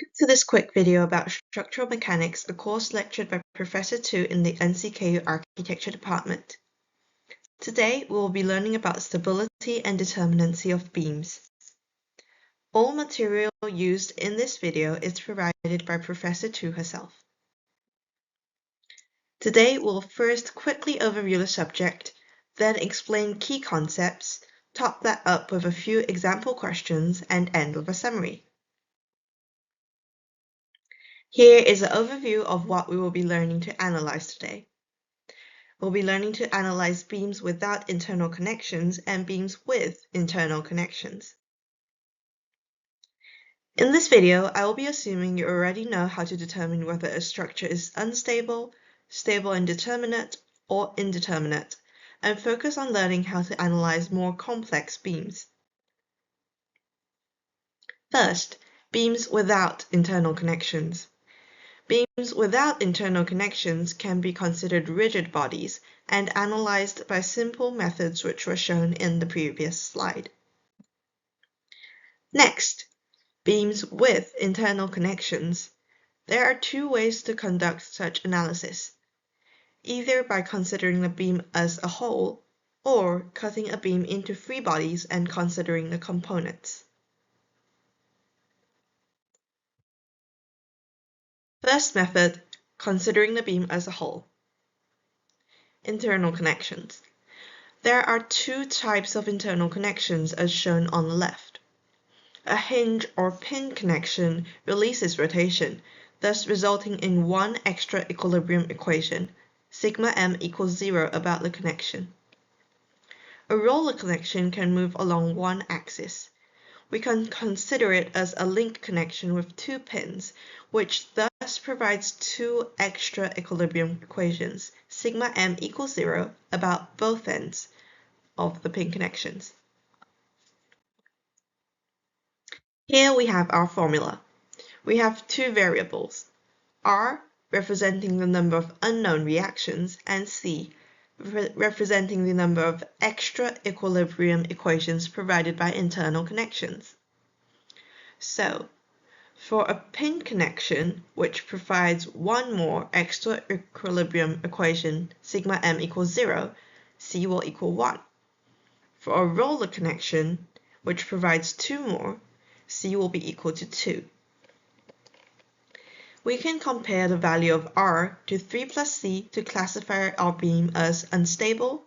Welcome to this quick video about structural mechanics, a course lectured by Professor Tu in the NCKU Architecture Department. Today, we will be learning about stability and determinancy of beams. All material used in this video is provided by Professor Tu herself. Today, we'll first quickly overview the subject, then explain key concepts, top that up with a few example questions, and end with a summary. Here is an overview of what we will be learning to analyze today. We'll be learning to analyze beams without internal connections and beams with internal connections. In this video, I will be assuming you already know how to determine whether a structure is unstable, stable and determinate, or indeterminate, and focus on learning how to analyze more complex beams. First, beams without internal connections. Beams without internal connections can be considered rigid bodies and analyzed by simple methods which were shown in the previous slide. Next, beams with internal connections. There are two ways to conduct such analysis, either by considering the beam as a whole or cutting a beam into free bodies and considering the components. First method, considering the beam as a whole. Internal connections. There are two types of internal connections as shown on the left. A hinge or pin connection releases rotation, thus resulting in one extra equilibrium equation, sigma m equals 0 about the connection. A roller connection can move along one axis. We can consider it as a link connection with two pins, which thus provides two extra equilibrium equations, sigma m equals 0 about both ends of the pin connections. Here we have our formula. We have two variables, R representing the number of unknown reactions and C representing the number of extra equilibrium equations provided by internal connections. So, for a pin connection which provides one more extra equilibrium equation, sigma m equals 0, C will equal 1. For a roller connection which provides two more, C will be equal to 2. We can compare the value of R to 3 plus C to classify our beam as unstable,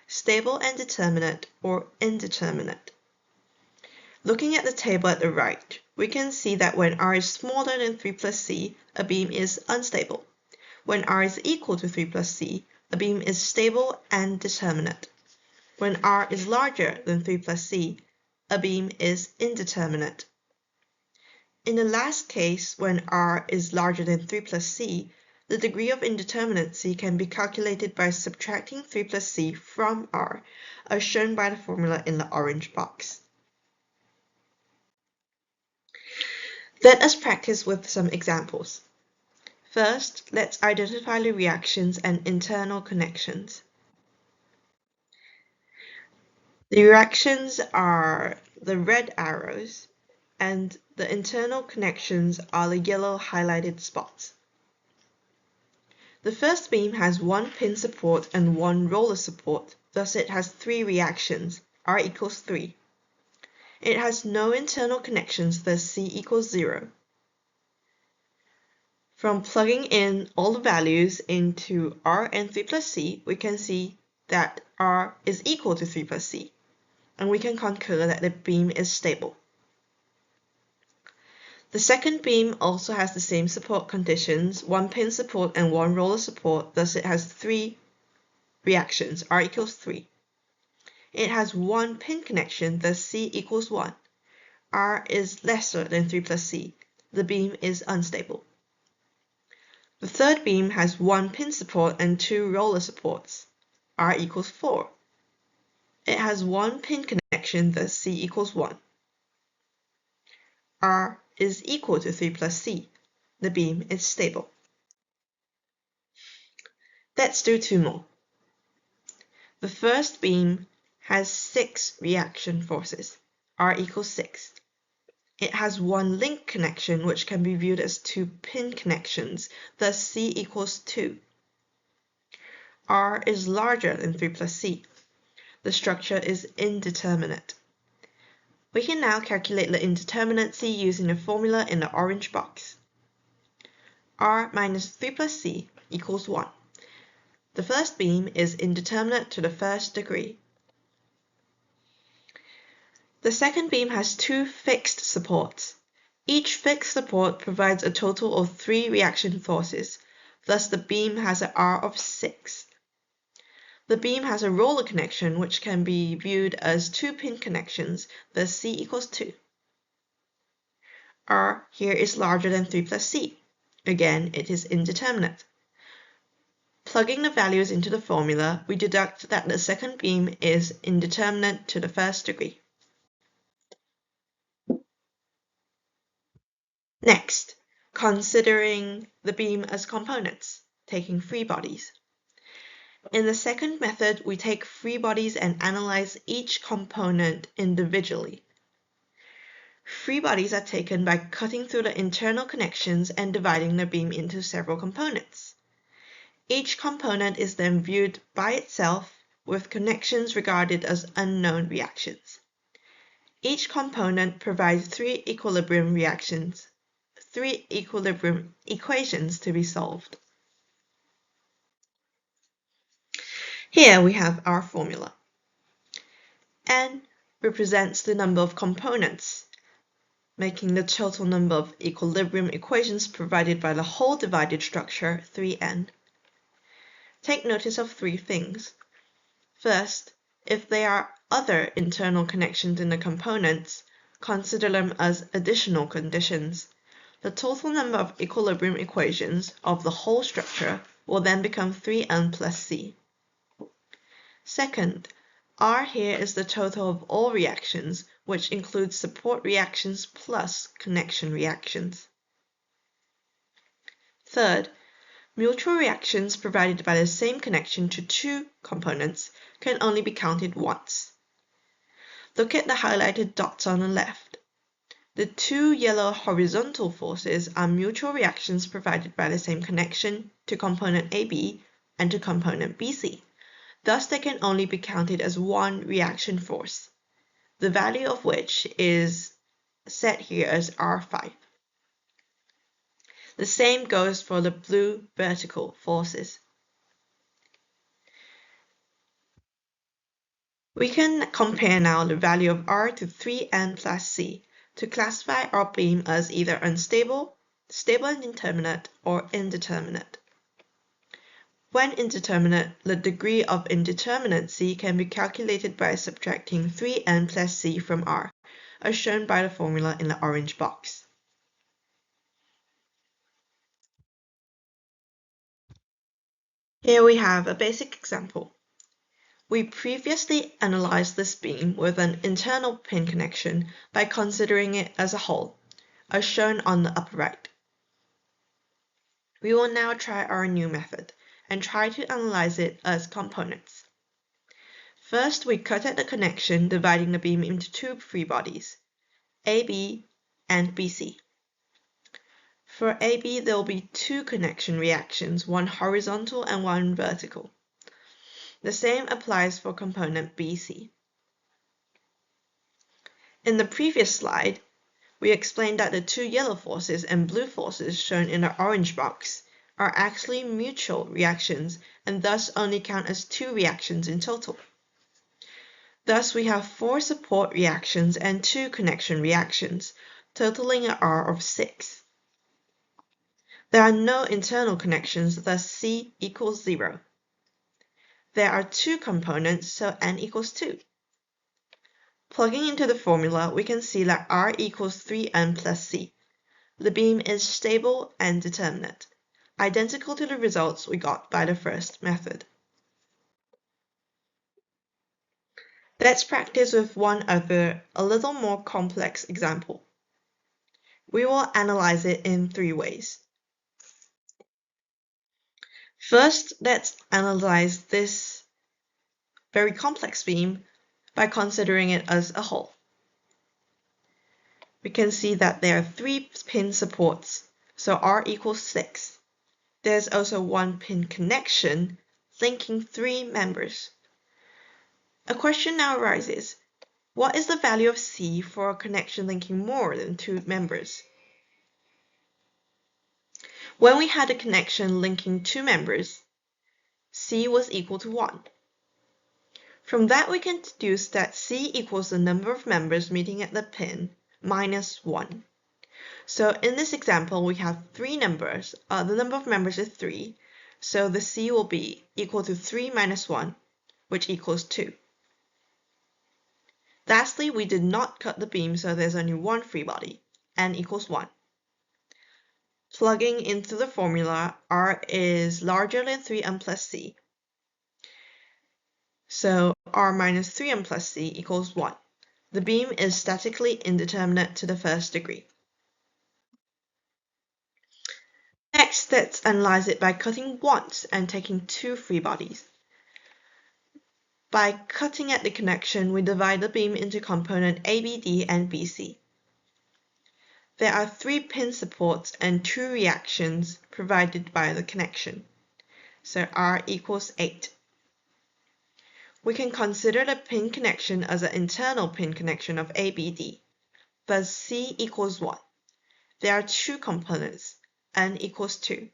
stable and determinate, or indeterminate. Looking at the table at the right, we can see that when R is smaller than 3 plus C, a beam is unstable. When R is equal to 3 plus C, a beam is stable and determinate. When R is larger than 3 plus C, a beam is indeterminate. In the last case, when R is larger than 3 plus C, the degree of indeterminacy can be calculated by subtracting 3 plus C from R, as shown by the formula in the orange box. Let us practice with some examples. First, let's identify the reactions and internal connections. The reactions are the red arrows, and the internal connections are the yellow highlighted spots. The first beam has one pin support and one roller support, thus it has three reactions, R equals 3. It has no internal connections, thus C equals 0. From plugging in all the values into R and 3 plus C, we can see that R is equal to 3 plus C, and we can conclude that the beam is stable. The second beam also has the same support conditions, one pin support and one roller support, thus it has three reactions, R equals 3. It has one pin connection, thus C equals 1. R is lesser than 3 plus C. The beam is unstable. The third beam has one pin support and two roller supports. R equals 4. It has one pin connection, thus C equals 1. R is equal to 3 plus C. The beam is stable. Let's do two more. The first beam has 6 reaction forces, R equals 6. It has one link connection, which can be viewed as two pin connections, thus C equals 2. R is larger than 3 plus C. The structure is indeterminate. We can now calculate the indeterminacy using the formula in the orange box. R minus 3 plus C equals 1. The first beam is indeterminate to the first degree. The second beam has two fixed supports. Each fixed support provides a total of 3 reaction forces, thus the beam has an R of 6. The beam has a roller connection, which can be viewed as two pin connections, thus C equals 2. R here is larger than 3 plus C. Again, it is indeterminate. Plugging the values into the formula, we deduct that the second beam is indeterminate to the first degree. Next, considering the beam as components, taking free bodies. In the second method, we take free bodies and analyze each component individually. Free bodies are taken by cutting through the internal connections and dividing the beam into several components. Each component is then viewed by itself with connections regarded as unknown reactions. Each component provides three equilibrium equations to be solved. Here we have our formula. N represents the number of components, making the total number of equilibrium equations provided by the whole divided structure 3n. Take notice of 3 things. First, if there are other internal connections in the components, consider them as additional conditions. The total number of equilibrium equations of the whole structure will then become 3n plus c. Second, R here is the total of all reactions, which includes support reactions plus connection reactions. Third, mutual reactions provided by the same connection to two components can only be counted once. Look at the highlighted dots on the left. The two yellow horizontal forces are mutual reactions provided by the same connection to component AB and to component BC. Thus, they can only be counted as one reaction force, the value of which is set here as R5. The same goes for the blue vertical forces. We can compare now the value of R to 3n plus c to classify our beam as either unstable, stable and indeterminate, or indeterminate. When indeterminate, the degree of indeterminacy can be calculated by subtracting 3n plus c from R, as shown by the formula in the orange box. Here we have a basic example. We previously analyzed this beam with an internal pin connection by considering it as a whole, as shown on the upper right. We will now try our new method and try to analyze it as components. First, we cut at the connection, dividing the beam into two free bodies, AB and BC. For AB, there will be two connection reactions, one horizontal and one vertical. The same applies for component BC. In the previous slide, we explained that the two yellow forces and blue forces shown in the orange box are actually mutual reactions and thus only count as 2 reactions in total. Thus, we have 4 support reactions and 2 connection reactions, totaling an R of 6. There are no internal connections, thus C equals 0. There are 2 components, so N equals 2. Plugging into the formula, we can see that R equals 3n plus c. The beam is stable and determinate, identical to the results we got by the first method. Let's practice with one other, a little more complex example. We will analyze it in 3 ways. First, let's analyze this very complex beam by considering it as a whole. we can see that there are 3 pin supports, so R equals 6. There's also 1 pin connection linking 3 members. A question now arises. What is the value of C for a connection linking more than 2 members? When we had a connection linking 2 members, C was equal to 1. From that we can deduce that C equals the number of members meeting at the pin minus 1. So in this example we have 3 numbers, the number of members is 3, so the C will be equal to 3 minus 1, which equals 2. Lastly, we did not cut the beam, so there's only 1 free body, n equals 1. Plugging into the formula, R is larger than 3m plus C. So R minus 3m plus C equals 1. The beam is statically indeterminate to the first degree. Next, let's analyze it by cutting once and taking 2 free bodies. By cutting at the connection, we divide the beam into component ABD and BC. There are 3 pin supports and 2 reactions provided by the connection, so R equals 8. We can consider the pin connection as an internal pin connection of ABD, thus C equals 1. There are 2 components, n equals 2.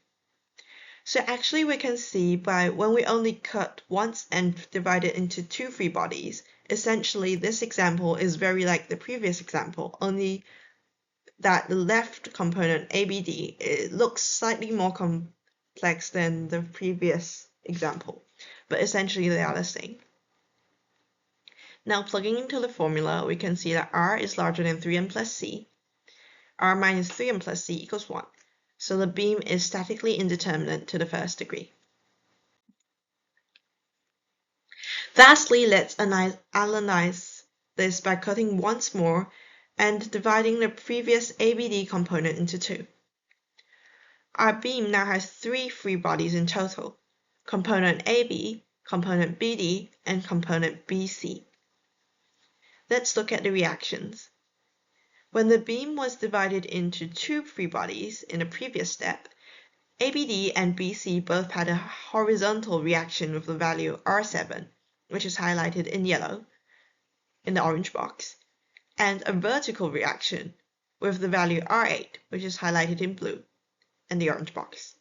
So actually we can see by when we only cut once and divide it into 2 free bodies, essentially this example is very like the previous example, only that the left component ABD, it looks slightly more complex than the previous example, but essentially they are the same. Now plugging into the formula, we can see that R is larger than 3m plus C. R minus 3m plus C equals 1. So the beam is statically indeterminate to the first degree. Lastly, let's analyze this by cutting once more and dividing the previous ABD component into 2. Our beam now has 3 free bodies in total, component AB, component BD, and component BC. Let's look at the reactions. When the beam was divided into 2 free bodies in the previous step, ABD and BC both had a horizontal reaction with the value R7, which is highlighted in yellow in the orange box, and a vertical reaction with the value R8, which is highlighted in blue in the orange box.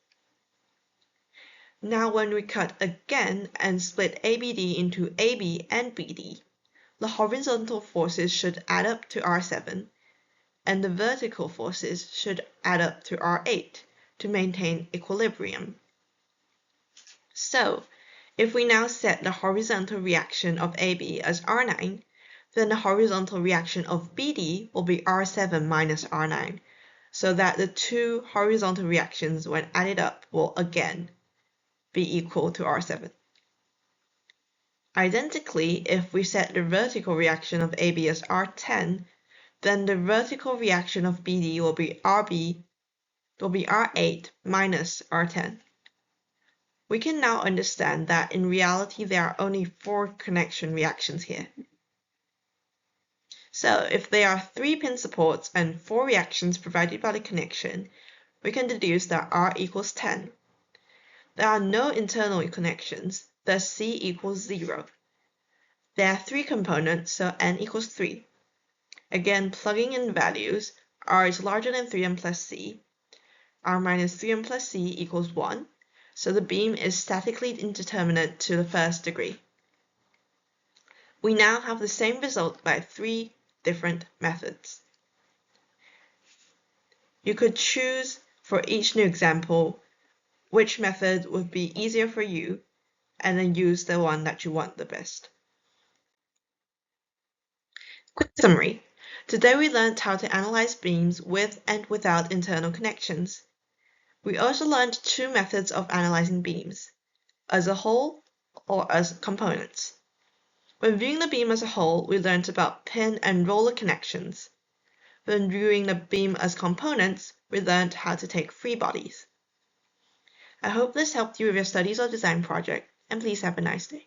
Now when we cut again and split ABD into AB and BD, the horizontal forces should add up to R7, and the vertical forces should add up to R8 to maintain equilibrium. So, if we now set the horizontal reaction of AB as R9, then the horizontal reaction of BD will be R7 minus R9, so that the 2 horizontal reactions when added up will again be equal to R7. Identically, if we set the vertical reaction of AB as R10, then the vertical reaction of BD will be R8 minus R10. We can now understand that in reality there are only 4 connection reactions here. So if there are 3 pin supports and 4 reactions provided by the connection, we can deduce that R equals 10. There are no internal connections, thus C equals 0. There are 3 components, so n equals 3. Again, plugging in values, R is larger than 3m plus C. R minus 3m plus C equals 1, so the beam is statically indeterminate to the first degree. We now have the same result by 3 different methods. You could choose for each new example which method would be easier for you, and then use the one that you want the best. Quick summary. Today we learned how to analyze beams with and without internal connections. We also learned 2 methods of analyzing beams, as a whole or as components. When viewing the beam as a whole, we learned about pin and roller connections. When viewing the beam as components, we learned how to take free bodies. I hope this helped you with your studies or design project, and please have a nice day.